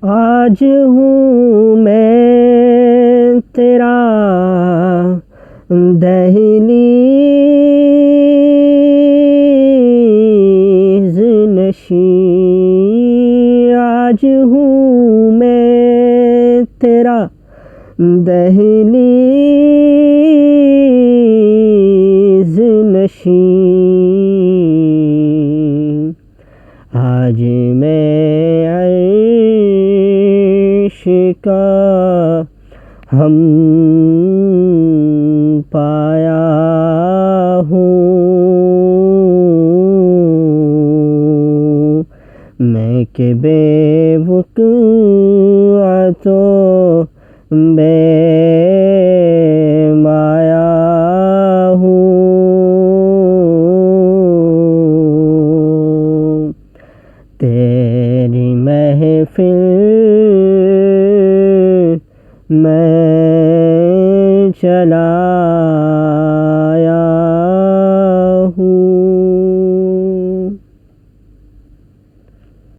آج ہوں میں تیرا دہلیز نشین، آج ہوں میں تیرا دہلیز نشین، آج میں عرش کا ہم پایا ہوں، میں کہ بے وقوع تو بے مایا ہوں، تیری محفل میں چلا